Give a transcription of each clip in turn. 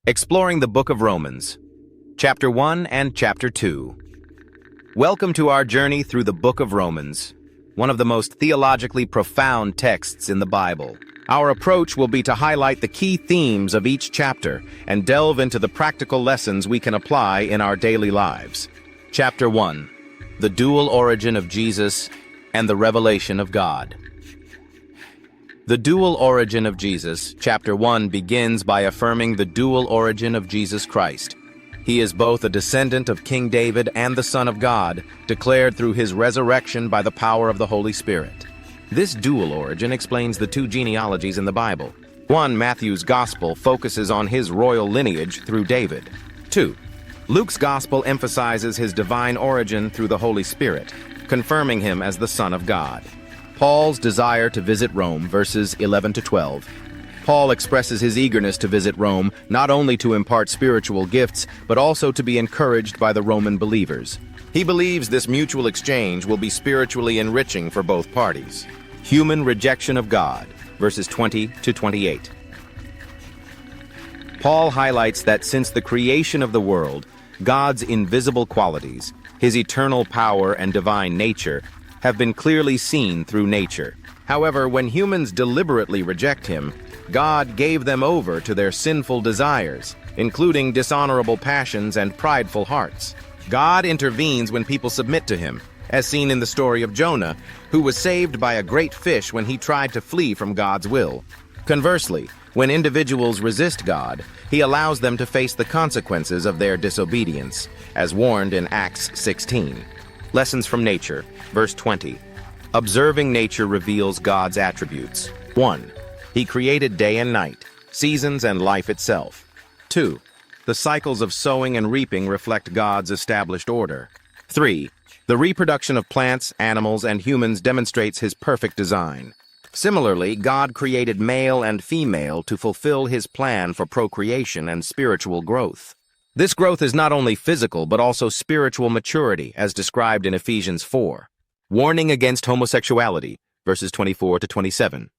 Exploring the Book of Romans, Chapter 1 and Chapter 2. Welcome to our journey through the Book of Romans, one of the most theologically profound texts in the Bible. Our approach will be to highlight the key themes of each chapter and delve into the practical lessons we can apply in our daily lives. Chapter 1. The Dual Origin of Jesus and the Revelation of God. The dual origin of Jesus, Chapter 1, begins by affirming the dual origin of Jesus Christ. He is both a descendant of King David and the Son of God, declared through his resurrection by the power of the Holy Spirit. This dual origin explains the two genealogies in the Bible. 1. Matthew's Gospel focuses on his royal lineage through David. 2. Luke's Gospel emphasizes his divine origin through the Holy Spirit, confirming him as the Son of God. Paul's desire to visit Rome, verses 11 to 12. Paul expresses his eagerness to visit Rome, not only to impart spiritual gifts, but also to be encouraged by the Roman believers. He believes this mutual exchange will be spiritually enriching for both parties. Human rejection of God, verses 20 to 28. Paul highlights that since the creation of the world, God's invisible qualities, his eternal power and divine nature, have been clearly seen through nature. However, when humans deliberately reject him, God gave them over to their sinful desires, including dishonorable passions and prideful hearts. God intervenes when people submit to him, as seen in the story of Jonah, who was saved by a great fish when he tried to flee from God's will. Conversely, when individuals resist God, he allows them to face the consequences of their disobedience, as warned in Acts 16. Lessons from nature, verse 20. Observing nature reveals God's attributes. 1. He created day and night, seasons and life itself. 2. The cycles of sowing and reaping reflect God's established order. 3. The reproduction of plants, animals, and humans demonstrates his perfect design. Similarly, God created male and female to fulfill his plan for procreation and spiritual growth. This growth is not only physical but also spiritual maturity, as described in Ephesians 4. Warning against homosexuality, verses 24 to 27.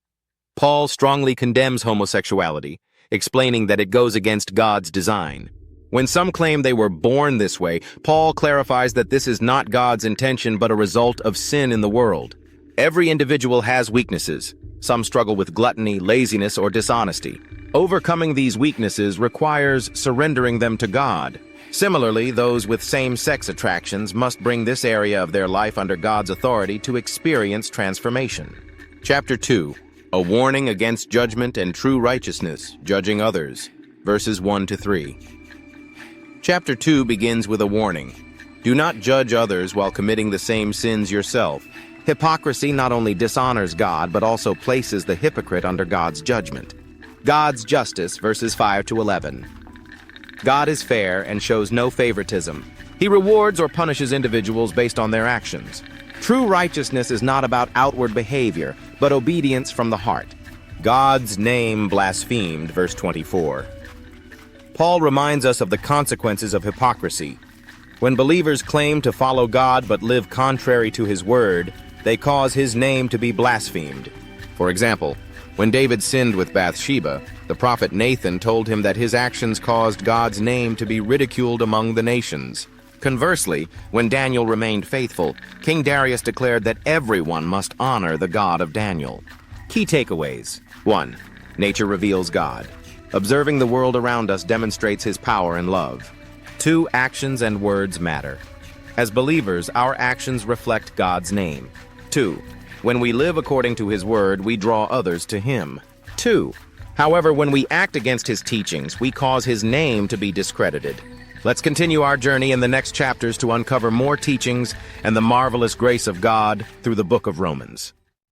Paul strongly condemns homosexuality, explaining that it goes against God's design. When some claim they were born this way, Paul clarifies that this is not God's intention but a result of sin in the world. Every individual has weaknesses. Some struggle with gluttony, laziness, or dishonesty. Overcoming these weaknesses requires surrendering them to God. Similarly, those with same-sex attractions must bring this area of their life under God's authority to experience transformation. Chapter 2. A warning against judgment and true righteousness, judging others, verses 1 to 3. Chapter 2 begins with a warning. Do not judge others while committing the same sins yourself. Hypocrisy not only dishonors God, but also places the hypocrite under God's judgment. God's justice, verses 5 to 11. God is fair and shows no favoritism. He rewards or punishes individuals based on their actions. True righteousness is not about outward behavior, but obedience from the heart. God's name blasphemed, verse 24. Paul reminds us of the consequences of hypocrisy. When believers claim to follow God but live contrary to his word, they cause his name to be blasphemed. For example, when David sinned with Bathsheba, the prophet Nathan told him that his actions caused God's name to be ridiculed among the nations. Conversely, when Daniel remained faithful, King Darius declared that everyone must honor the God of Daniel. Key takeaways. 1. Nature reveals God. Observing the world around us demonstrates his power and love. 2. Actions and words matter. As believers, our actions reflect God's name. 2. When we live according to his word, we draw others to him. 2. However, when we act against his teachings, we cause his name to be discredited. Let's continue our journey in the next chapters to uncover more teachings and the marvelous grace of God through the book of Romans.